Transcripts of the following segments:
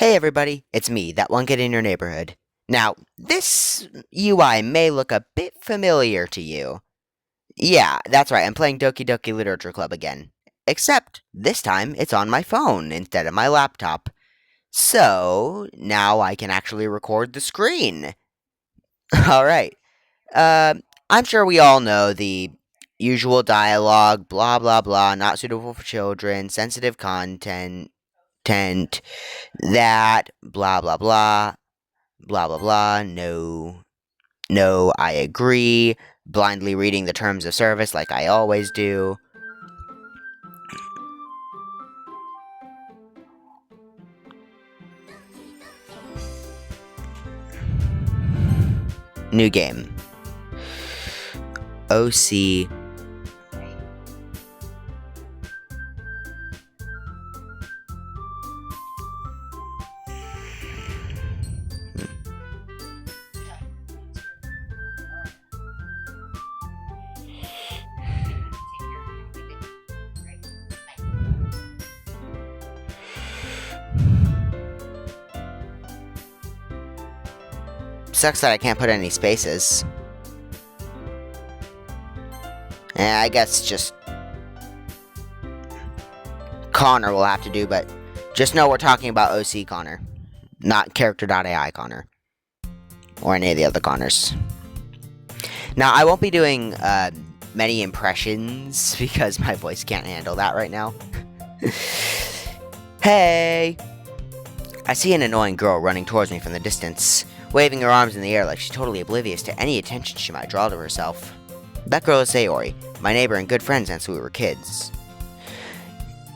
Hey everybody, it's me, that one kid in your neighborhood. Now, this UI may look a bit familiar to you. Yeah, that's right, I'm playing Doki Doki Literature Club again. Except, this time, it's on my phone instead of my laptop. So, now I can actually record the screen. Alright, uh, I'm sure we all know the usual dialogue, blah blah blah, not suitable for children, sensitive content, that, blah blah blah, blah blah blah, no, I agree, blindly reading the terms of service like I always do. New game. OC. Sucks that I can't put any spaces. I guess just Connor will have to do, but just know we're talking about OC Connor, not character.ai Connor, or any of the other Connors. Now, I won't be doing many impressions because my voice can't handle that right now. Hey! I see an annoying girl running towards me from the distance, waving her arms in the air like she's totally oblivious to any attention she might draw to herself. That girl is Sayori, my neighbor and good friend since we were kids.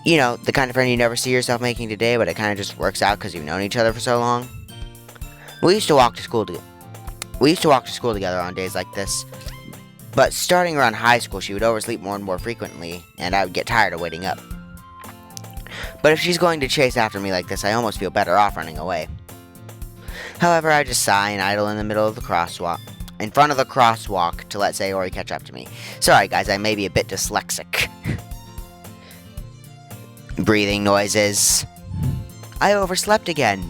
You know, the kind of friend you never see yourself making today, but it kind of just works out because you've known each other for so long. We used to walk to school together on days like this, but starting around high school, she would oversleep more and more frequently, and I would get tired of waiting up. But if she's going to chase after me like this, I almost feel better off running away. However, I just sigh and idle in the middle of the crosswalk, in front of the crosswalk, to let Sayori catch up to me. Sorry guys, I may be a bit dyslexic. Breathing noises. I overslept again.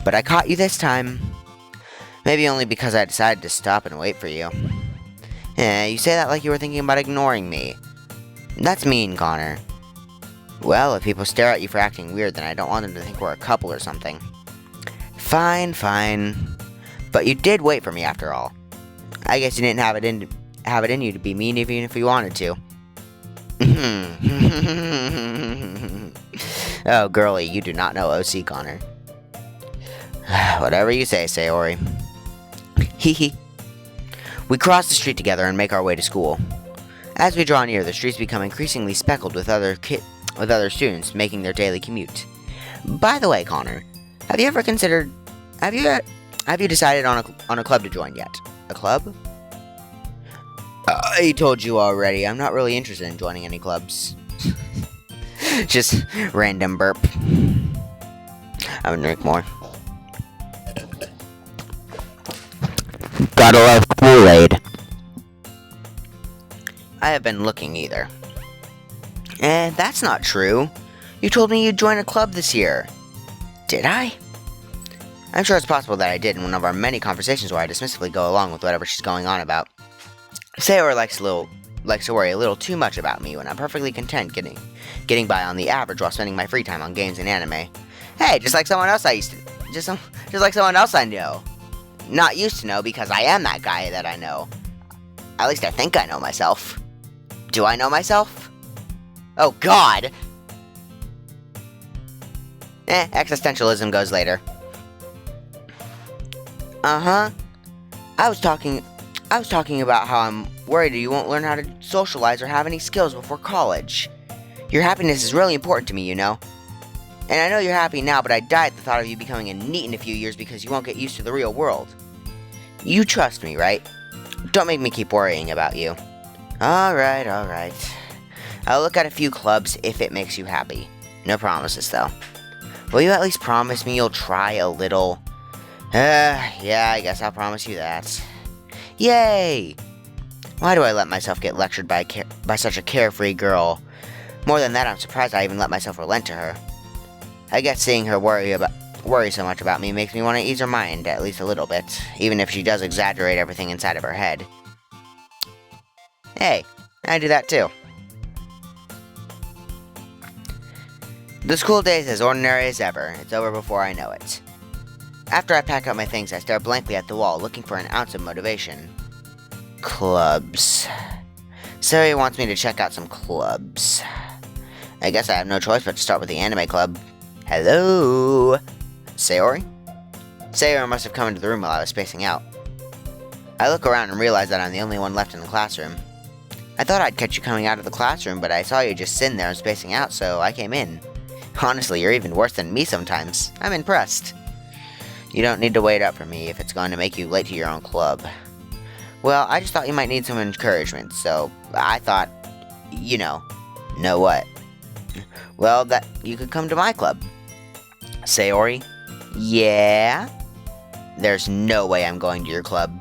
But I caught you this time. Maybe only because I decided to stop and wait for you. You say that like you were thinking about ignoring me. That's mean, Connor. Well, if people stare at you for acting weird, then I don't want them to think we're a couple or something. Fine. But you did wait for me after all. I guess you didn't have it in you to be mean even if you wanted to. Oh, girlie, you do not know OC Connor. Whatever you say, Sayori. Hee. We cross the street together and make our way to school. As we draw near, the streets become increasingly speckled with other students making their daily commute. By the way, Connor, have you decided on a club to join yet? A club? I told you already, I'm not really interested in joining any clubs. Just random burp. I'm gonna drink more. Gotta love Kool-Aid. I have been looking either. That's not true. You told me you'd join a club this year. Did I? I'm sure it's possible that I did in one of our many conversations where I dismissively go along with whatever she's going on about. Sayori likes to worry a little too much about me when I'm perfectly content getting by on the average while spending my free time on games and anime. Hey, just like someone else I know. Not used to know because I am that guy that I know. At least I think I know myself. Do I know myself? Oh God! Existentialism goes later. I was talking about how I'm worried you won't learn how to socialize or have any skills before college. Your happiness is really important to me, you know. And I know you're happy now, but I die at the thought of you becoming a NEET in a few years because you won't get used to the real world. You trust me, right? Don't make me keep worrying about you. Alright. I'll look at a few clubs if it makes you happy. No promises, though. Will you at least promise me you'll try a little? Yeah, I guess I'll promise you that. Yay! Why do I let myself get lectured by such a carefree girl? More than that, I'm surprised I even let myself relent to her. I guess seeing her worry about worry so much about me makes me want to ease her mind at least a little bit, even if she does exaggerate everything inside of her head. Hey, I do that too. The school day is as ordinary as ever. It's over before I know it. After I pack up my things, I stare blankly at the wall, looking for an ounce of motivation. Clubs. Sayori wants me to check out some clubs. I guess I have no choice but to start with the anime club. Hello? Sayori? Sayori must have come into the room while I was spacing out. I look around and realize that I'm the only one left in the classroom. I thought I'd catch you coming out of the classroom, but I saw you just sitting there and spacing out, so I came in. Honestly, you're even worse than me sometimes. I'm impressed. You don't need to wait up for me if it's going to make you late to your own club. Well, I just thought you might need some encouragement, so I thought, know what? Well, that you could come to my club. Sayori? Yeah? There's no way I'm going to your club.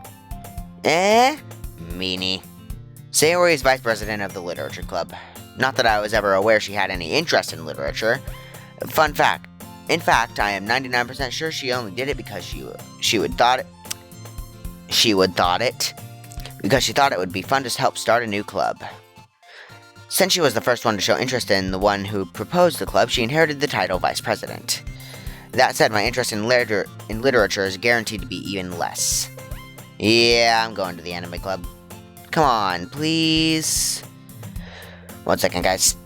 Meanie. Sayori is vice president of the literature club. Not that I was ever aware she had any interest in literature. Fun fact. In fact, I am 99% sure she only did it because she would thought it because she thought it would be fun to help start a new club. Since she was the first one to show interest in the one who proposed the club, she inherited the title vice president. That said, my interest in literature is guaranteed to be even less. Yeah, I'm going to the anime club. Come on, please. 1 second, guys.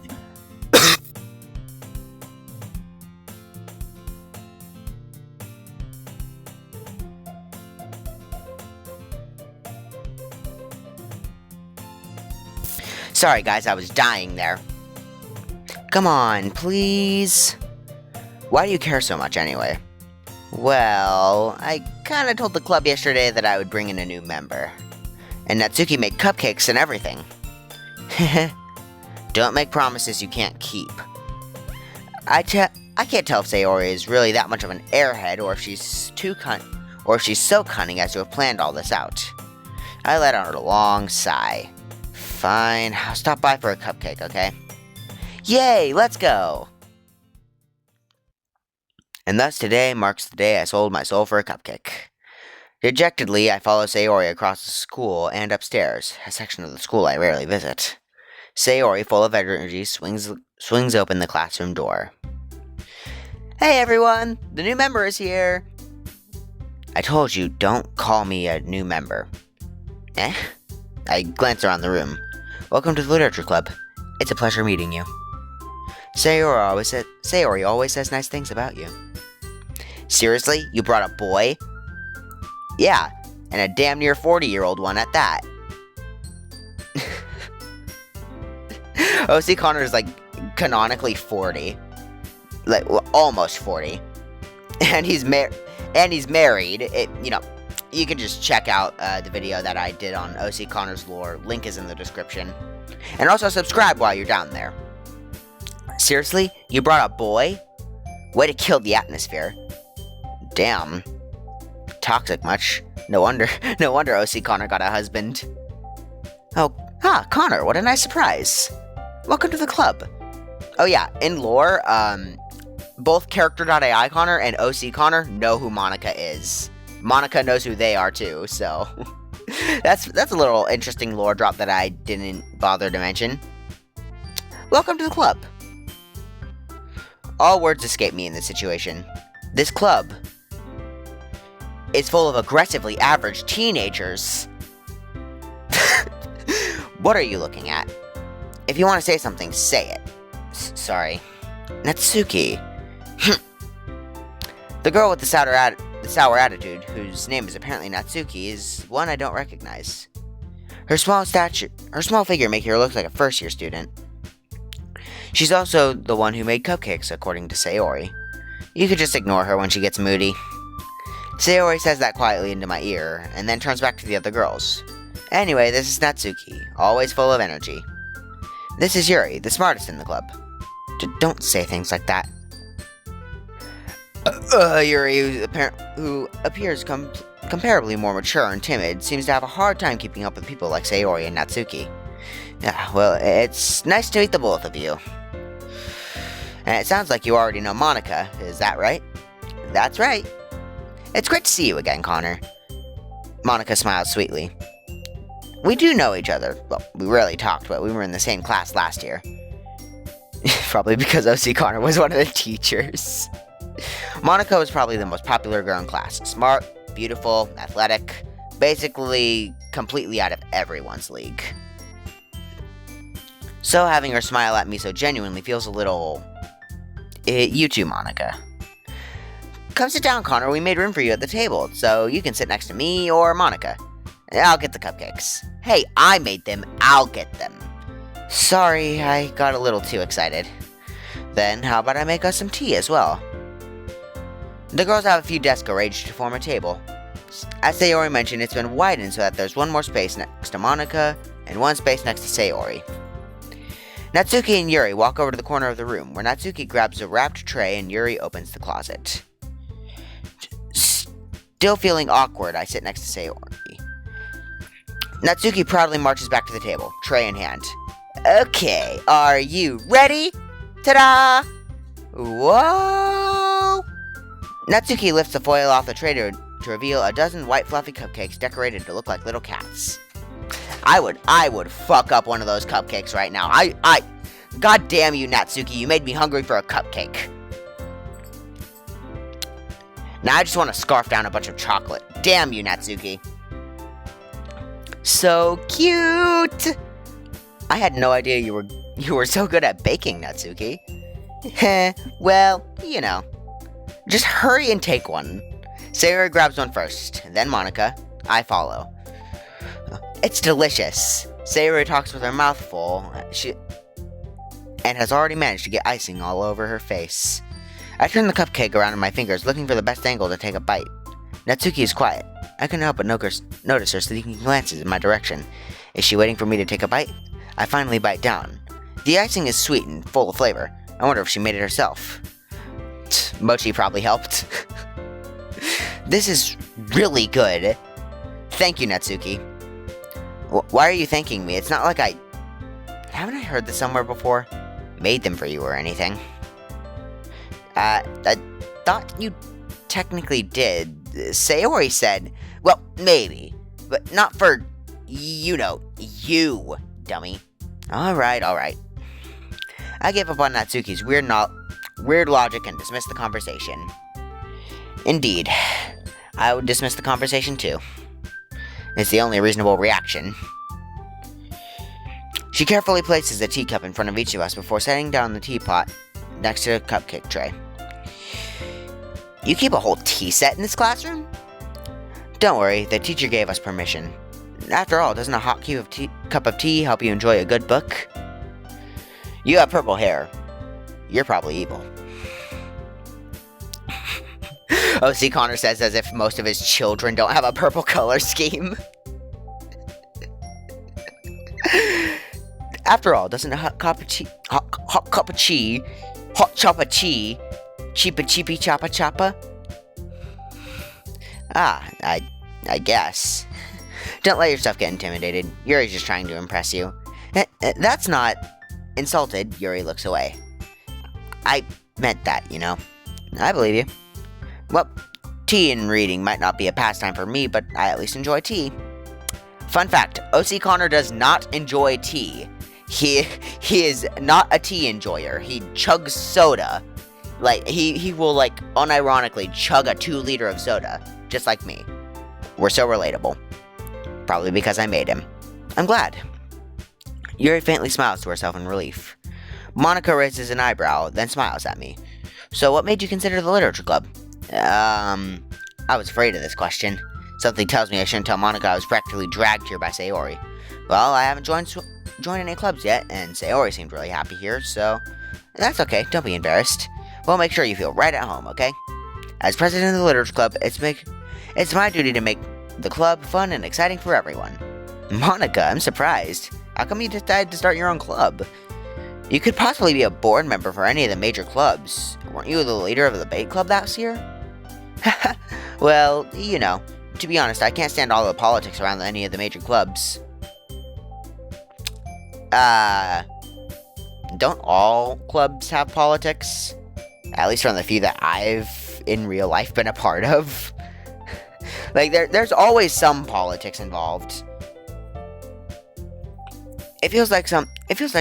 Sorry, guys, I was dying there. Come on, please. Why do you care so much, anyway? Well, I kinda told the club yesterday that I would bring in a new member. And Natsuki made cupcakes and everything. Don't make promises you can't keep. I can't tell if Sayori is really that much of an airhead, or if she's so cunning as to have planned all this out. I let out a long sigh. Fine, I'll stop by for a cupcake, okay? Yay, let's go! And thus today marks the day I sold my soul for a cupcake. Dejectedly, I follow Sayori across the school and upstairs, a section of the school I rarely visit. Sayori, full of energy, swings open the classroom door. Hey everyone, the new member is here! I told you, don't call me a new member. I glance around the room. Welcome to the literature club. It's a pleasure meeting you. Sayori always says nice things about you. Seriously? You brought a boy? Yeah, and a damn near 40-year-old one at that. O.C. Connor is like canonically 40. Like, well, almost 40. And he's married. You can just check out the video that I did on O.C. Connor's lore. Link is in the description. And also subscribe while you're down there. Seriously? You brought a boy? Way to kill the atmosphere. Damn. Toxic much. No wonder O.C. Connor got a husband. Connor, what a nice surprise. Welcome to the club. Oh yeah, in lore, both Character.ai Connor and O.C. Connor know who Monica is. Monica knows who they are too, so that's a little interesting lore drop that I didn't bother to mention. Welcome to the club. All words escape me in this situation. This club is full of aggressively average teenagers. What are you looking at? If you want to say something, say it. Sorry. Natsuki. The girl with the sour attitude, whose name is apparently Natsuki, is one I don't recognize. Her small figure makes her look like a first-year student. She's also the one who made cupcakes, according to Sayori. You could just ignore her when she gets moody. Sayori says that quietly into my ear, and then turns back to the other girls. Anyway, this is Natsuki, always full of energy. This is Yuri, the smartest in the club. Don't say things like that. Yuri, who appears comparably more mature and timid, seems to have a hard time keeping up with people like Sayori and Natsuki. Yeah, well, it's nice to meet the both of you. And it sounds like you already know Monica, is that right? That's right. It's great to see you again, Connor. Monica smiled sweetly. We do know each other. Well, we rarely talked, but we were in the same class last year. Probably because OC Connor was one of the teachers. Monica was probably the most popular girl in class. Smart, beautiful, athletic, basically completely out of everyone's league. So having her smile at me so genuinely feels a little... You too, Monica. Come sit down, Connor. We made room for you at the table, so you can sit next to me or Monica. I'll get the cupcakes. Hey, I made them. I'll get them. Sorry, I got a little too excited. Then, how about I make us some tea as well? The girls have a few desks arranged to form a table. As Sayori mentioned, it's been widened so that there's one more space next to Monica and one space next to Sayori. Natsuki and Yuri walk over to the corner of the room, where Natsuki grabs a wrapped tray and Yuri opens the closet. Still feeling awkward, I sit next to Sayori. Natsuki proudly marches back to the table, tray in hand. Okay, are you ready? Ta-da! Whoa! Natsuki lifts the foil off the tray to reveal a dozen white fluffy cupcakes decorated to look like little cats. I would fuck up one of those cupcakes right now. God damn you, Natsuki, you made me hungry for a cupcake. Now I just want to scarf down a bunch of chocolate. Damn you, Natsuki. So cute! I had no idea you were so good at baking, Natsuki. Heh, well, you know. Just hurry and take one. Sayori grabs one first, then Monica. I follow. It's delicious. Sayori talks with her mouth full, and has already managed to get icing all over her face. I turn the cupcake around in my fingers, looking for the best angle to take a bite. Natsuki is quiet. I couldn't help but notice her sneaking glances in my direction. Is she waiting for me to take a bite? I finally bite down. The icing is sweet and full of flavor. I wonder if she made it herself. Mochi probably helped. This is really good. Thank you, Natsuki. Why are you thanking me? It's not like haven't I heard this somewhere before? Made them for you or anything. I thought you technically did. Sayori said, well, maybe, but not for, you, dummy. Alright. I gave up on Natsuki's weird logic and dismissed the conversation. Indeed, I would dismiss the conversation too. It's the only reasonable reaction. She carefully places a teacup in front of each of us before setting down the teapot next to the cupcake tray. You keep a whole tea set in this classroom? Don't worry, the teacher gave us permission. After all, doesn't a hot cup of tea help you enjoy a good book? You have purple hair. You're probably evil. O.C. Connor says as if most of his children don't have a purple color scheme. After all, doesn't a hot cup of tea, hot choppa tea, cheapa cheapy choppa choppa? I guess. Don't let yourself get intimidated. Yuri's just trying to impress you. That's not... Insulted, Yuri looks away. I meant that, I believe you. Well, tea and reading might not be a pastime for me, but I at least enjoy tea. Fun fact, O.C. Connor does not enjoy tea. He is not a tea enjoyer. He chugs soda. He will, unironically chug a 2-liter of soda. Just like me. We're so relatable. Probably because I made him. I'm glad. Yuri faintly smiles to herself in relief. Monica raises an eyebrow, then smiles at me. So what made you consider the literature club? I was afraid of this question. Something tells me I shouldn't tell Monica I was practically dragged here by Sayori. Well, I haven't joined any clubs yet, and Sayori seemed really happy here, so... That's okay, don't be embarrassed. We'll make sure you feel right at home, okay? As president of the literature club, it's my duty to make the club fun and exciting for everyone. Monica, I'm surprised. How come you decided to start your own club? You could possibly be a board member for any of the major clubs. Weren't you the leader of the debate club last year? Well, to be honest, I can't stand all the politics around any of the major clubs. Don't all clubs have politics? At least from the few that I've in real life been a part of. Like, there's always some politics involved. It feels like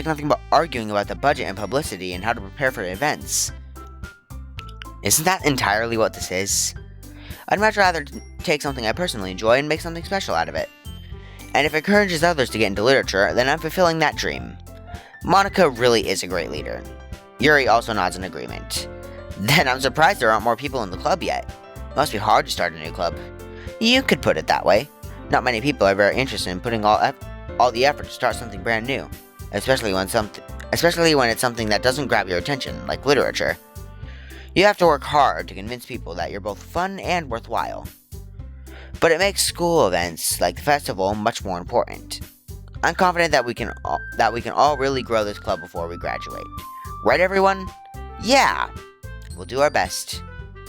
nothing but arguing about the budget and publicity and how to prepare for events. Isn't that entirely what this is? I'd much rather take something I personally enjoy and make something special out of it. And if it encourages others to get into literature, then I'm fulfilling that dream. Monika really is a great leader. Yuri also nods in agreement. Then I'm surprised there aren't more people in the club yet. Must be hard to start a new club. You could put it that way. Not many people are very interested in putting all the effort to start something brand new, especially when it's something that doesn't grab your attention, like literature. You have to work hard to convince people that you're both fun and worthwhile. But it makes school events like the festival much more important. I'm confident that we can all really grow this club before we graduate. Right, everyone? Yeah! We'll do our best.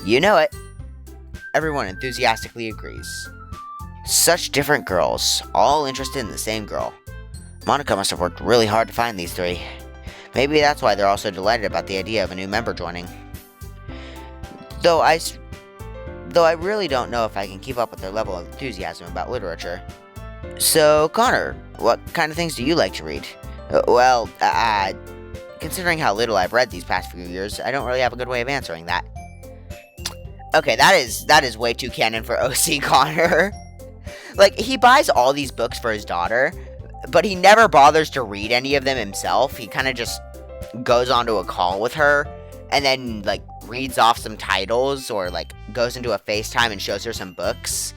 You know it. Everyone enthusiastically agrees. Such different girls, all interested in the same girl. Monika must have worked really hard to find these three. Maybe that's why they're all so delighted about the idea of a new member joining. Though I really don't know if I can keep up with their level of enthusiasm about literature. So, Connor, what kind of things do you like to read? Considering how little I've read these past few years, I don't really have a good way of answering that. Okay, that is way too canon for OC Connor. Like, he buys all these books for his daughter, but he never bothers to read any of them himself. He kind of just goes onto a call with her, and then, like, reads off some titles, or, like, goes into a FaceTime and shows her some books.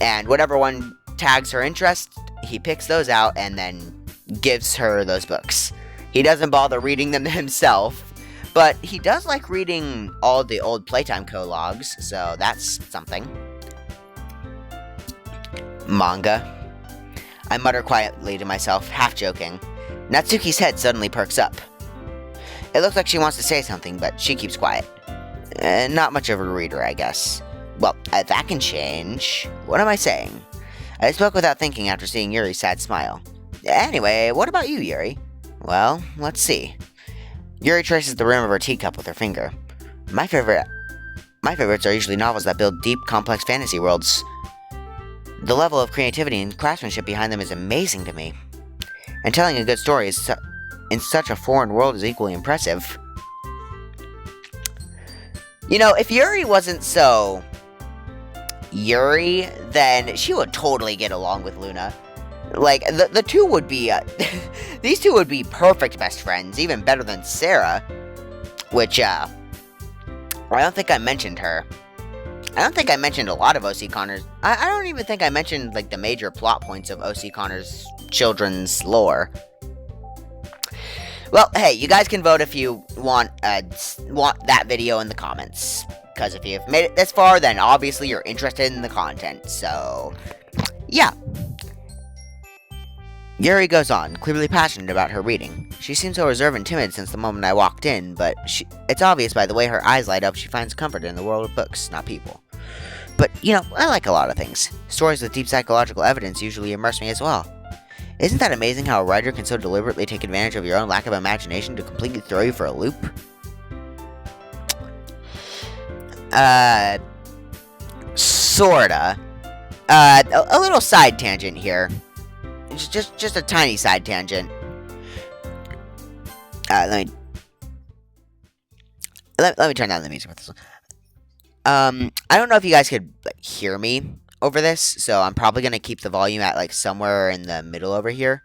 And whatever one tags her interest, he picks those out and then gives her those books. He doesn't bother reading them himself, but he does like reading all the old Playtime Cologs, so that's something. Manga. I mutter quietly to myself, half joking. Natsuki's head suddenly perks up. It looks like she wants to say something, but she keeps quiet. Not much of a reader, I guess. Well, that can change. What am I saying? I spoke without thinking after seeing Yuri's sad smile. Anyway, what about you, Yuri? Well, let's see. Yuri traces the rim of her teacup with her finger. My favorites are usually novels that build deep, complex fantasy worlds. The level of creativity and craftsmanship behind them is amazing to me. And telling a good story in such a foreign world is equally impressive. You know, if Yuri wasn't so Yuri, then she would totally get along with Luna. Like, the two would be, these two would be perfect best friends, even better than Sarah, which, I don't think I mentioned her. I don't think I mentioned a lot of O.C. Connor's, I don't even think I mentioned, like, the major plot points of O.C. Connor's children's lore. Well, hey, you guys can vote if you want that video in the comments. Because if you've made it this far, then obviously you're interested in the content, so yeah. Yuri goes on, clearly passionate about her reading. She seems so reserved and timid since the moment I walked in, but it's obvious by the way her eyes light up she finds comfort in the world of books, not people. But, you know, I like a lot of things. Stories with deep psychological evidence usually immerse me as well. Isn't that amazing how a writer can so deliberately take advantage of your own lack of imagination to completely throw you for a loop? Sorta. A little side tangent here. Just a tiny side tangent. Let me turn down the music for this one. I don't know if you guys could hear me over this, so I'm probably gonna keep the volume at like somewhere in the middle over here.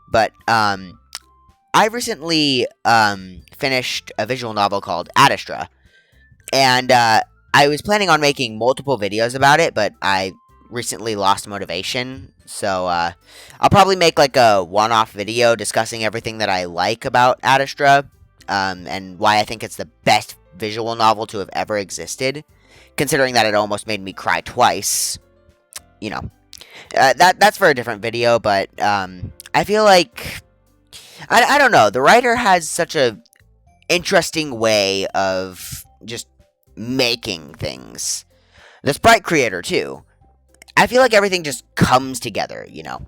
But I recently finished a visual novel called Adastra, and I was planning on making multiple videos about it, but I recently lost motivation, so I'll probably make like a one-off video discussing everything that I like about Adastra, and why I think it's the best visual novel to have ever existed, considering that it almost made me cry twice. You know, that's for a different video, but I feel like I don't know, the writer has such a interesting way of just making things. The sprite creator too. I feel like everything just comes together, you know.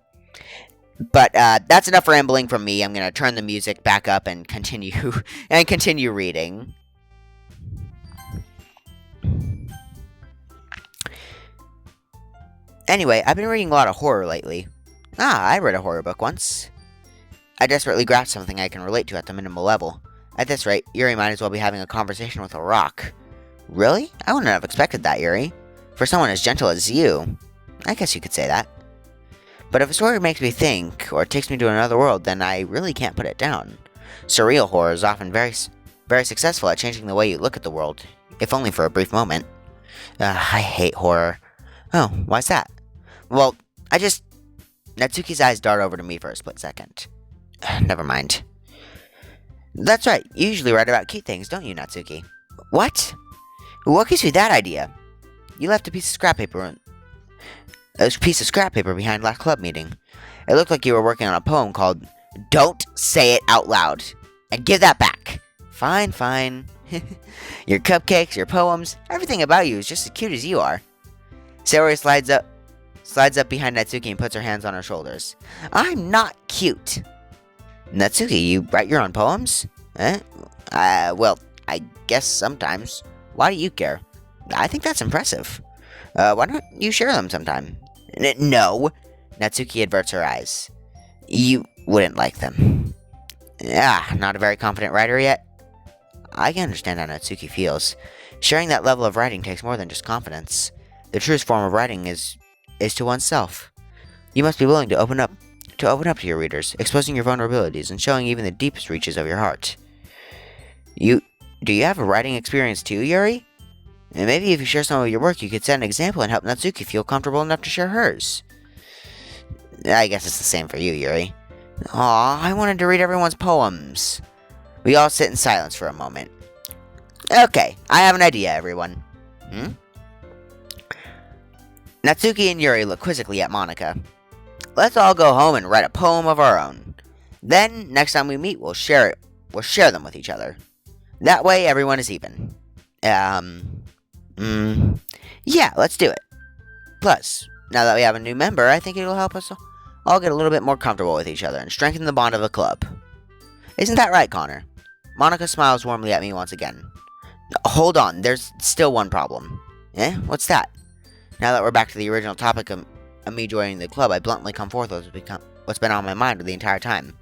But that's enough rambling from me. I'm gonna turn the music back up and continue reading. Anyway, I've been reading a lot of horror lately. I read a horror book once. I desperately grasped something I can relate to at the minimal level. At this rate, Yuri might as well be having a conversation with a rock. Really? I wouldn't have expected that, Yuri. For someone as gentle as you. I guess you could say that. But if a story makes me think, or takes me to another world, then I really can't put it down. Surreal horror is often very successful at changing the way you look at the world, if only for a brief moment. I hate horror. Oh, why's that? Well, Natsuki's eyes dart over to me for a split second. Never mind. That's right, you usually write about cute things, don't you, Natsuki? What? What gives you that idea? You left a piece of scrap paper behind last club meeting. It looked like you were working on a poem called Don't Say It Out Loud. And give that back. Fine, fine. Your cupcakes, your poems, everything about you is just as cute as you are. Sayori slides up behind Natsuki and puts her hands on her shoulders. I'm not cute. Natsuki, you write your own poems? Well, I guess sometimes. Why do you care? I think that's impressive. Why don't you share them sometime? No. Natsuki averts her eyes. You wouldn't like them. Not a very confident writer yet? I can understand how Natsuki feels. Sharing that level of writing takes more than just confidence. The truest form of writing is to oneself. You must be willing to open up to your readers, exposing your vulnerabilities and showing even the deepest reaches of your heart. Do you have a writing experience too, Yuri? And maybe if you share some of your work, you could set an example and help Natsuki feel comfortable enough to share hers. I guess it's the same for you, Yuri. Aw, I wanted to read everyone's poems. We all sit in silence for a moment. Okay, I have an idea, everyone. Natsuki and Yuri look quizzically at Monika. Let's all go home and write a poem of our own. Then, next time we meet, we'll share them with each other. That way, everyone is even. Yeah, let's do it. Plus, now that we have a new member, I think it'll help us all get a little bit more comfortable with each other and strengthen the bond of the club. Isn't that right, Connor? Monika smiles warmly at me once again. Hold on, there's still one problem. What's that? Now that we're back to the original topic of me joining the club, I bluntly come forth with what's been on my mind the entire time.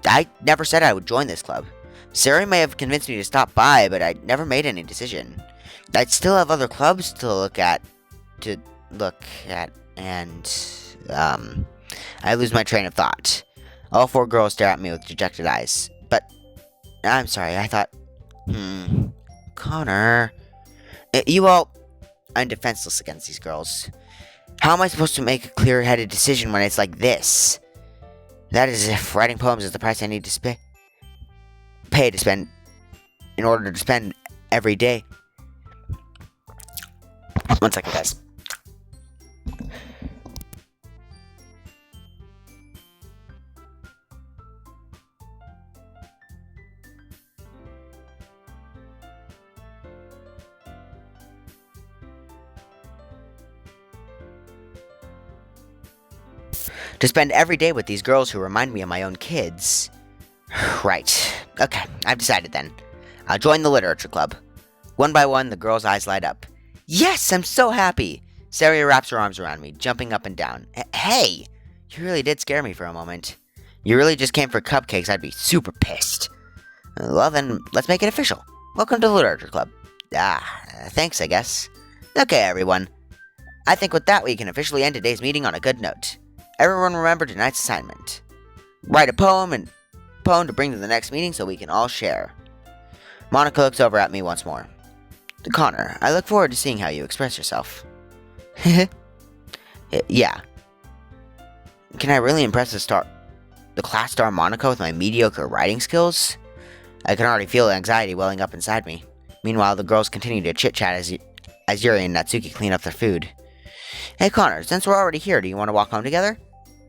I never said I would join this club. Sari may have convinced me to stop by, but I never made any decision. I'd still have other clubs to look at, and, I lose my train of thought. All four girls stare at me with dejected eyes. But, I'm sorry, I thought, Connor, I'm defenseless against these girls. How am I supposed to make a clear-headed decision when it's like this? That is if writing poems is the price I need to pay to spend in order to spend every day. One second, guys. To spend every day with these girls who remind me of my own kids. Right. Okay, I've decided then. I'll join the literature club. One by one, the girls' eyes light up. Yes, I'm so happy! Saria wraps her arms around me, jumping up and down. Hey! You really did scare me for a moment. You really just came for cupcakes, I'd be super pissed. Well then, let's make it official. Welcome to the literature club. Thanks, I guess. Okay, everyone. I think with that we can officially end today's meeting on a good note. Everyone remember tonight's assignment. Write a poem to bring to the next meeting so we can all share. Monika looks over at me once more. Connor, I look forward to seeing how you express yourself. Yeah. Can I really impress the class star Monika with my mediocre writing skills? I can already feel the anxiety welling up inside me. Meanwhile, the girls continue to chit-chat as Yuri and Natsuki clean up their food. Hey Connor, since we're already here, do you want to walk home together?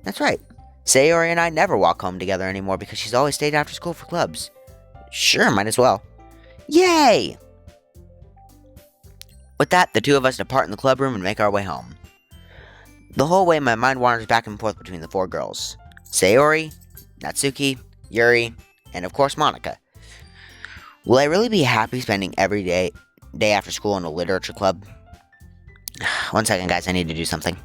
That's right. Sayori and I never walk home together anymore because she's always stayed after school for clubs. Sure, might as well. Yay! With that, the two of us depart in the club room and make our way home. The whole way, my mind wanders back and forth between the four girls. Sayori, Natsuki, Yuri, and of course Monika. Will I really be happy spending every day after school in a literature club? One second, guys, I need to do something.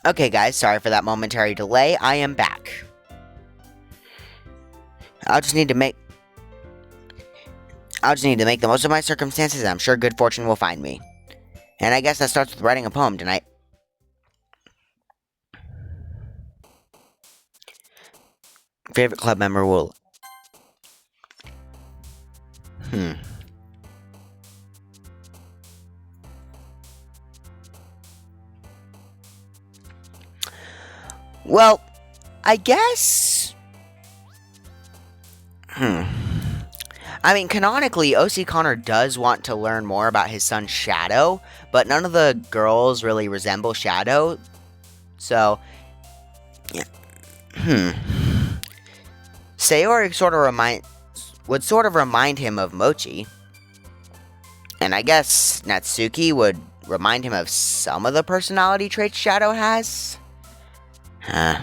Okay, guys, sorry for that momentary delay. I am back. I'll just need to make the most of my circumstances, and I'm sure good fortune will find me. And I guess that starts with writing a poem tonight. Favorite club member will... Well, I guess... I mean, canonically, O.C. Connor does want to learn more about his son Shadow, but none of the girls really resemble Shadow. So, yeah. Sayori would sort of remind him of Mochi. And I guess Natsuki would remind him of some of the personality traits Shadow has. I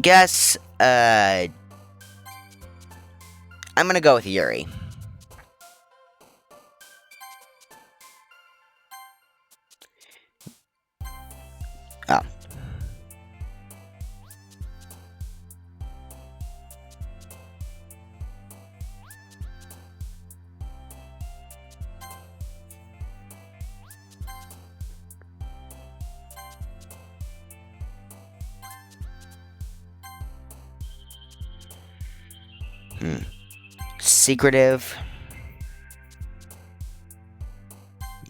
guess, I'm gonna go with Yuri. Oh. Secretive,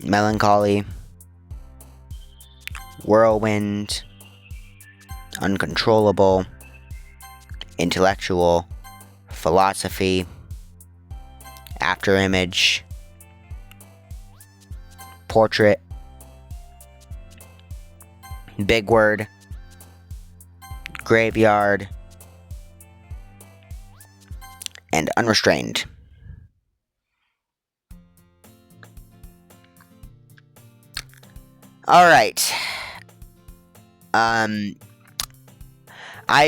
melancholy, whirlwind, uncontrollable, intellectual, philosophy, afterimage, portrait, big word, graveyard, and unrestrained. Alright. I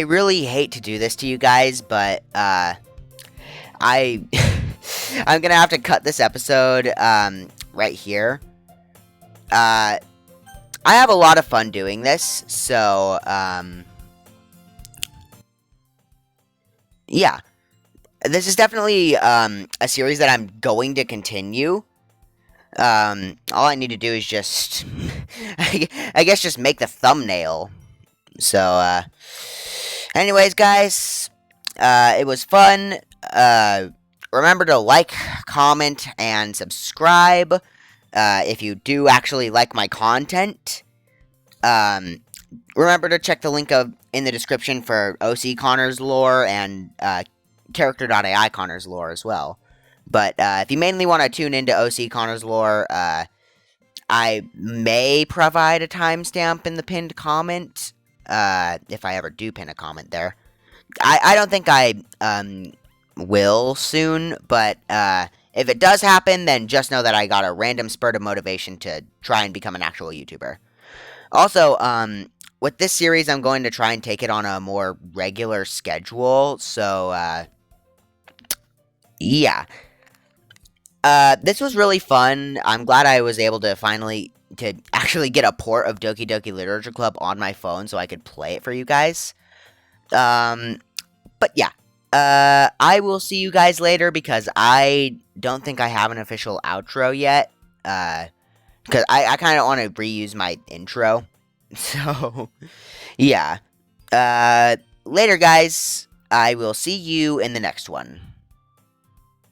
really hate to do this to you guys, but, I'm gonna have to cut this episode, right here. I have a lot of fun doing this, so, yeah. This is definitely, a series that I'm going to continue. All I need to do is just, I guess just make the thumbnail. So, anyways, guys, it was fun. Remember to like, comment, and subscribe, if you do actually like my content. Remember to check the link in the description for OC Connor's lore and, Character.ai Connor's lore as well. But if you mainly want to tune into OC Connor's lore, I may provide a timestamp in the pinned comment, if I ever do pin a comment there. I don't think I will soon, but if it does happen, then just know that I got a random spurt of motivation to try and become an actual YouTuber. Also, with this series, I'm going to try and take it on a more regular schedule, so, yeah. This was really fun. I'm glad I was able to actually get a port of Doki Doki Literature Club on my phone so I could play it for you guys. But yeah. I will see you guys later because I don't think I have an official outro yet. Because I kind of want to reuse my intro. So, yeah. Later, guys. I will see you in the next one.